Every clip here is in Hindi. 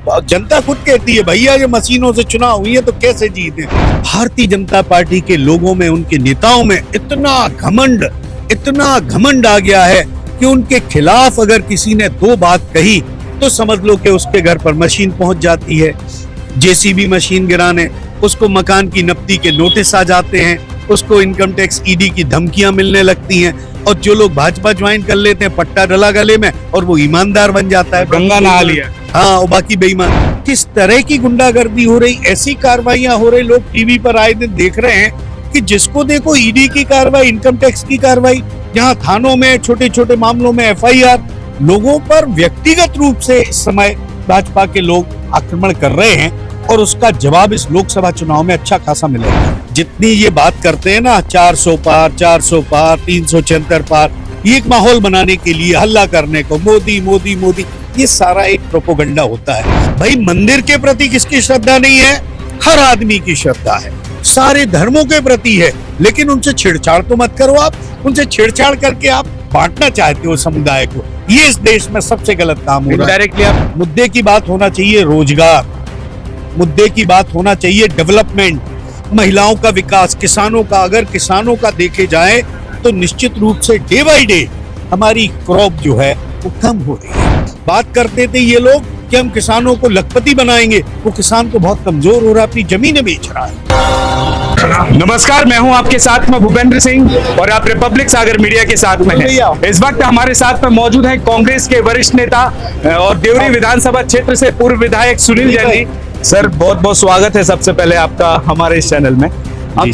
जनता खुद कहती है भैया ये मशीनों से चुनाव हुई है तो कैसे जीते। भारतीय जनता पार्टी के लोगों में, उनके नेताओं में इतना घमंड आ गया है कि उनके खिलाफ अगर किसी ने दो बात कही तो समझ लो कि उसके घर पर मशीन पहुंच जाती है, जेसीबी मशीन गिराने, उसको मकान की नब्ती के नोटिस आ जाते हैं, उसको इनकम टैक्स ईडी की धमकियां मिलने लगती हैं, और जो लोग भाजपा ज्वाइन कर लेते हैं पट्टा डला गले में और वो ईमानदार बन जाता है, गंगा नहा लिया। हाँ, और बाकी बेईमान। किस तरह की गुंडागर्दी हो रही, ऐसी कार्रवाइयां हो रही, लोग टीवी पर आए दिन देख रहे हैं कि जिसको देखो ईडी की कार्रवाई, इनकम टैक्स की कार्रवाई, जहां थानों में छोटे छोटे मामलों में एफआईआर, लोगों पर व्यक्तिगत रूप से इस समय भाजपा के लोग आक्रमण कर रहे हैं और उसका जवाब इस लोकसभा चुनाव में अच्छा खासा मिलेगा। जितनी ये बात करते हैं ना 400 पार 376 पार, ये एक माहौल बनाने के लिए, हल्ला करने को, मोदी मोदी मोदी, ये सारा एक प्रोपोगंडा होता है। भाई मंदिर के प्रति किसकी श्रद्धा नहीं है? हर आदमी की श्रद्धा है, सारे धर्मों के प्रति है, लेकिन उनसे छेड़छाड़ तो मत करो। आप उनसे छेड़छाड़ करके आप बांटना चाहते हो समुदाय को, ये इस देश में सबसे गलत काम हो रहा है। डायरेक्टली आप मुद्दे की बात होना चाहिए रोजगार, मुद्दे की बात होना चाहिए डेवलपमेंट, महिलाओं का विकास, किसानों का। अगर किसानों का देखे जाए तो निश्चित रूप से डे बाय डे हमारी क्रॉप जो है वो कम हो रही है। बात करते थे ये लोग कि हम किसानों को लखपति बनाएंगे, वो किसान तो बहुत कमजोर हो रहा है, अपनी जमीनें बेच रहा है। नमस्कार, मैं हूं आपके साथ में भूपेंद्र सिंह और आप रिपब्लिक सागर मीडिया के साथ में हैं। इस वक्त हमारे साथ में मौजूद हैं कांग्रेस के वरिष्ठ नेता और देवरी विधानसभा क्षेत्र से पूर्व विधायक सुनील जैन जी। सर, बहुत बहुत स्वागत है सबसे पहले आपका हमारे इस चैनल में। अब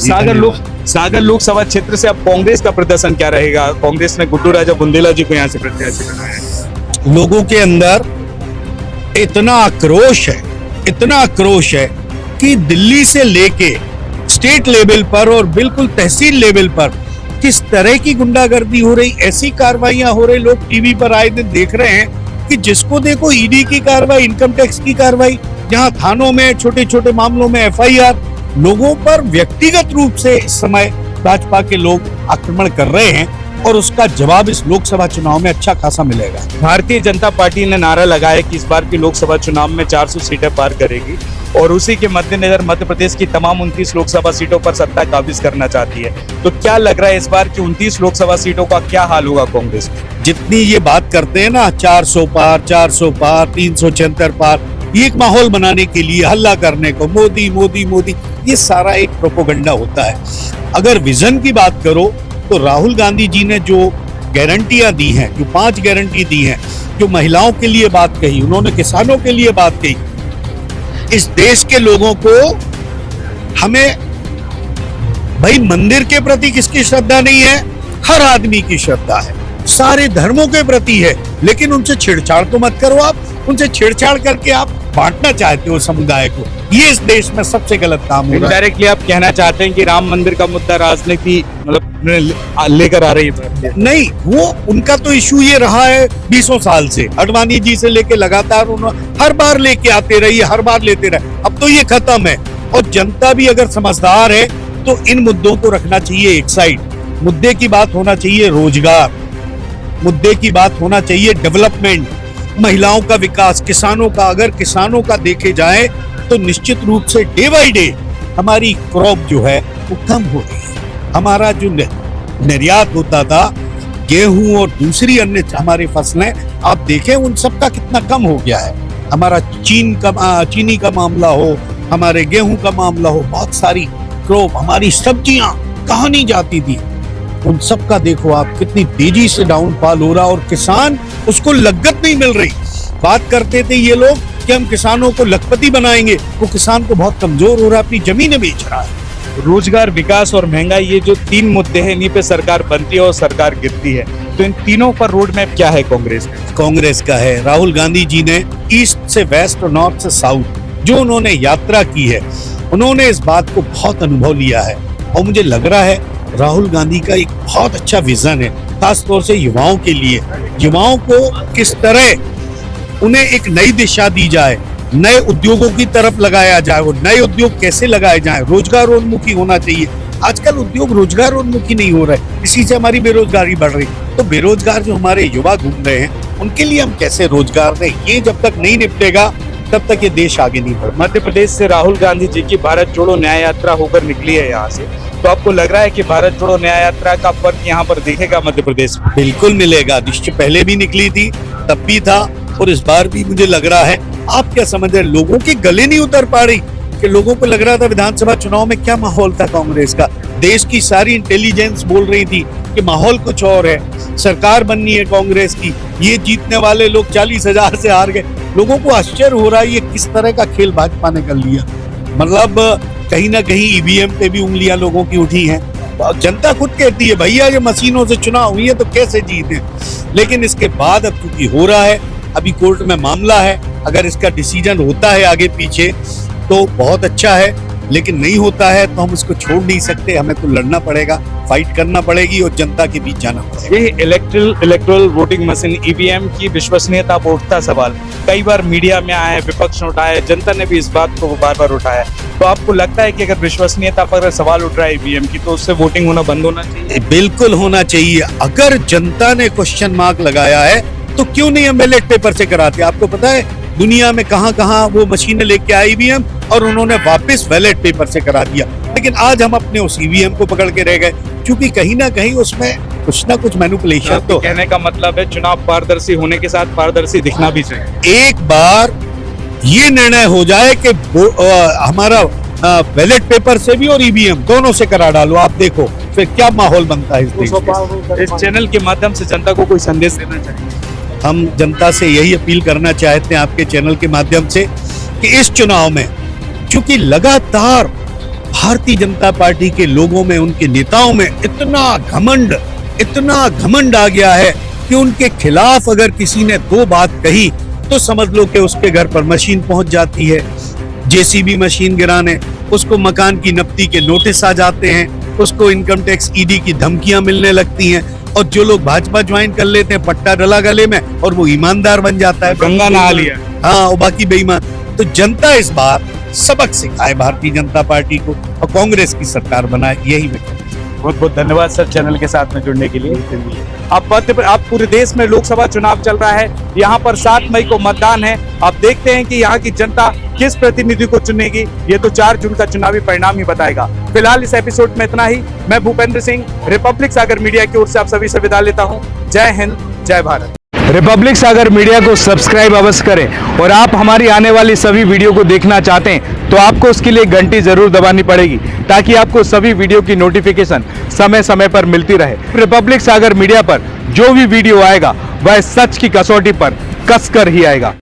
सागर लोकसभा क्षेत्र से अब कांग्रेस का प्रदर्शन क्या रहेगा? कांग्रेस ने गुड्डू राजा बुंदेला जी को यहाँ से प्रत्याशी बनाया है। लोगों के अंदर इतना आक्रोश है कि दिल्ली से लेके स्टेट लेवल पर और बिल्कुल तहसील लेवल पर किस तरह की गुंडागर्दी हो रही, ऐसी कार्रवाइयां हो रही, लोग टीवी पर आए दिन देख रहे हैं कि जिसको देखो ईडी की कार्रवाई, इनकम टैक्स की कार्रवाई, जहां थानों में छोटे छोटे मामलों में एफआईआर, लोगों पर व्यक्तिगत रूप से इस समय भाजपा के लोग आक्रमण कर रहे हैं और उसका जवाब इस लोकसभा चुनाव में अच्छा खासा मिलेगा। भारतीय जनता पार्टी ने नारा लगाया कि इस बार की लोकसभा चुनाव में 400 सीटें पार करेगी और उसी के मद्देनजर मध्य प्रदेश की तमाम 29 लोकसभा सीटों पर सत्ता काबिज करना चाहती है। तो क्या लग रहा है इस बार की 29 लोकसभा सीटों का क्या हाल होगा कांग्रेस में? जितनी ये बात करते हैं ना 400 पार 376 पार, ये एक माहौल बनाने के लिए, हल्ला करने को, मोदी मोदी मोदी, ये सारा एक प्रोपोगंडा होता है। अगर विजन की बात करो तो राहुल गांधी जी ने जो गारंटियां दी हैं, जो 5 गारंटी दी हैं, जो महिलाओं के लिए बात कही, उन्होंने किसानों के लिए बात कही, इस देश के लोगों को, हमें भाई मंदिर के प्रति किसकी श्रद्धा नहीं है? हर आदमी की श्रद्धा है, सारे धर्मों के प्रति है, लेकिन उनसे छेड़छाड़ तो मत करो। आप उनसे छेड़छाड़ करके आप बांटना चाहते हो समुदाय को, ये इस देश में सबसे गलत काम हो रहा है। डायरेक्टली आप कहना चाहते हैं कि राम मंदिर का मुद्दा राजनीति मतलब लेकर आ रही है? नहीं, वो उनका तो इशू ये रहा है 20 साल से, अडवाणी जी से लेके लगातार उन्होंने हर बार लेके आते रहिए, हर बार लेते रहे। अब तो ये खत्म है और जनता भी अगर समझदार है तो इन मुद्दों को रखना चाहिए एक साइड। मुद्दे की बात होना चाहिए रोजगार, मुद्दे की बात होना चाहिए डेवलपमेंट, महिलाओं का विकास, किसानों का। अगर किसानों का देखे जाए तो निश्चित रूप से डे बाय डे हमारी क्रॉप जो है वो कम हो रही है। हमारा जो निर्यात होता था गेहूं और दूसरी अन्य हमारी फसलें, आप देखें उन सब का कितना कम हो गया है। हमारा चीनी का मामला हो, हमारे गेहूं का मामला हो, बहुत सारी क्रॉप, हमारी सब्जियां कहाँ नहीं जाती थी, उन सब का देखो आप कितनी तेजी से डाउनफॉल हो रहा, और किसान, उसको लागत नहीं मिल रही। बात करते थे ये लोग कि हम किसानों को लखपति बनाएंगे, वो किसान तो बहुत कमजोर हो रहा है, अपनी जमीनें बेच रहा है। रोजगार, विकास और महंगाई, ये जो 3 मुद्दे हैं, इन्हीं पे सरकार बनती है और सरकार गिरती है। तो इन तीनों पर रोड मैप क्या है कांग्रेस का है। राहुल गांधी जी ने ईस्ट से वेस्ट और नॉर्थ से साउथ जो उन्होंने यात्रा की है, उन्होंने इस बात को बहुत अनुभव लिया है और मुझे लग रहा है राहुल गांधी का एक बहुत अच्छा विजन है, खासतौर से युवाओं के लिए। युवाओं को किस तरह उन्हें एक नई दिशा दी जाए, नए उद्योगों की तरफ लगाया जाए, वो नए उद्योग कैसे लगाए जाए, रोजगारोन्मुखी होना चाहिए। आजकल उद्योग रोजगारोन्मुखी नहीं हो रहा है, इसी से हमारी बेरोजगारी बढ़ रही। तो बेरोजगार जो हमारे युवा घूम रहे हैं, उनके लिए हम कैसे रोजगार दें, ये जब तक नहीं निपटेगा तब तक ये देश आगे नहीं बढ़। मध्य प्रदेश से राहुल गांधी जी की भारत जोड़ो न्याय यात्रा होकर निकली है यहाँ से, तो आपको लग रहा है कि भारत जोड़ो न्याय यात्रा का फर्क यहाँ पर दिखेगा मध्य प्रदेश में? बिल्कुल मिलेगा। निश्चय पहले भी निकली थी, तब भी था और इस बार भी मुझे लग रहा है। आप क्या समझ रहे हैं, लोगों के गले नहीं उतर पा रही कि लोगों को लग रहा था विधानसभा चुनाव में क्या माहौल था कांग्रेस का। देश की सारी इंटेलिजेंस बोल रही थी कि माहौल कुछ और है, सरकार बननी है कांग्रेस की, ये जीतने वाले लोग 40,000 से हार गए। लोगों को आश्चर्य हो रहा है ये किस तरह का खेल भाजपा ने कर लिया। मतलब कहीं ना कहीं ईवीएम पे भी उंगलियां लोगों की उठी हैं। जनता खुद कहती है भैया ये मशीनों से चुनाव हुई है तो कैसे जीते। लेकिन इसके बाद अब चूंकि हो रहा है, अभी कोर्ट में मामला है, अगर इसका डिसीजन होता है आगे पीछे तो बहुत अच्छा है, लेकिन नहीं होता है तो हम इसको छोड़ नहीं सकते। हमें तो लड़ना पड़ेगा, फाइट करना पड़ेगी और जनता के बीच जाना पड़ेगा। ये इलेक्ट्रल वोटिंग मशीन ईवीएम की विश्वसनीयता पर उठता सवाल कई बार मीडिया में आया है, विपक्ष ने उठाया, जनता ने भी इस बात को बार बार उठाया। तो आपको लगता है कि अगर विश्वसनीयता पर सवाल उठ रहा है ईवीएम की तो उससे वोटिंग होना बंद होना चाहिए? बिल्कुल होना चाहिए। अगर जनता ने क्वेश्चन मार्क लगाया है तो क्यों नहीं हम बैलेट पेपर से कराते। आपको पता है दुनिया में कहां कहां वो मशीनें लेके आई ईवीएम और उन्होंने वापस बैलेट पेपर से करा दिया। लेकिन आज हम अपने उस ईवीएम को पकड़ के रह गए, क्योंकि कहीं ना कहीं उसमें कुछ ना कुछ मैनिपुलेशन तो कहने का मतलब है चुनाव पारदर्शी होने के साथ पारदर्शी दिखना भी चाहिए। एक बार ये निर्णय हो जाए कि हमारा बैलेट पेपर से भी और ईवीएम दोनों से करा डालो, आप देखो फिर क्या माहौल बनता है इस देश में। इस चैनल के माध्यम से जनता को कोई संदेश देना चाहिए? हम जनता से यही अपील करना चाहते हैं आपके चैनल के माध्यम से कि इस चुनाव में चूंकि लगातार भारतीय जनता पार्टी के लोगों में, उनके नेताओं में इतना घमंड आ गया है कि उनके खिलाफ अगर किसी ने दो बात कही तो समझ लो कि उसके घर पर मशीन पहुंच जाती है, जेसीबी मशीन गिराने, उसको मकान की नफ्ती के नोटिस आ जाते हैं, उसको इनकम टैक्स ईडी की धमकियां मिलने लगती हैं। और जो लोग भाजपा ज्वाइन कर लेते हैं पट्टा डला गले में और वो ईमानदार बन जाता है, गंगा नहा लिया। हाँ, और बाकी बेईमान। तो जनता इस बार सबक सिखाए भारतीय जनता पार्टी को और कांग्रेस की सरकार बनाए, यही मैं। बहुत बहुत धन्यवाद सर चैनल के साथ में जुड़ने के लिए। आप पूरे देश में लोकसभा चुनाव चल रहा है, यहाँ पर 7 मई को मतदान है। आप देखते हैं कि यहाँ की जनता किस प्रतिनिधि को चुनेगी, ये तो 4 जून का चुनावी परिणाम ही बताएगा। फिलहाल इस एपिसोड में इतना ही। मैं भूपेंद्र सिंह रिपब्लिक सागर मीडिया की ओर से आप सभी से विदा लेता हूँ। जय हिंद, जय भारत। रिपब्लिक सागर मीडिया को सब्सक्राइब अवश्य करें और आप हमारी आने वाली सभी वीडियो को देखना चाहते हैं तो आपको उसके लिए घंटी जरूर दबानी पड़ेगी, ताकि आपको सभी वीडियो की नोटिफिकेशन समय समय पर मिलती रहे। रिपब्लिक सागर मीडिया पर जो भी वीडियो आएगा वह सच की कसौटी पर कसकर ही आएगा।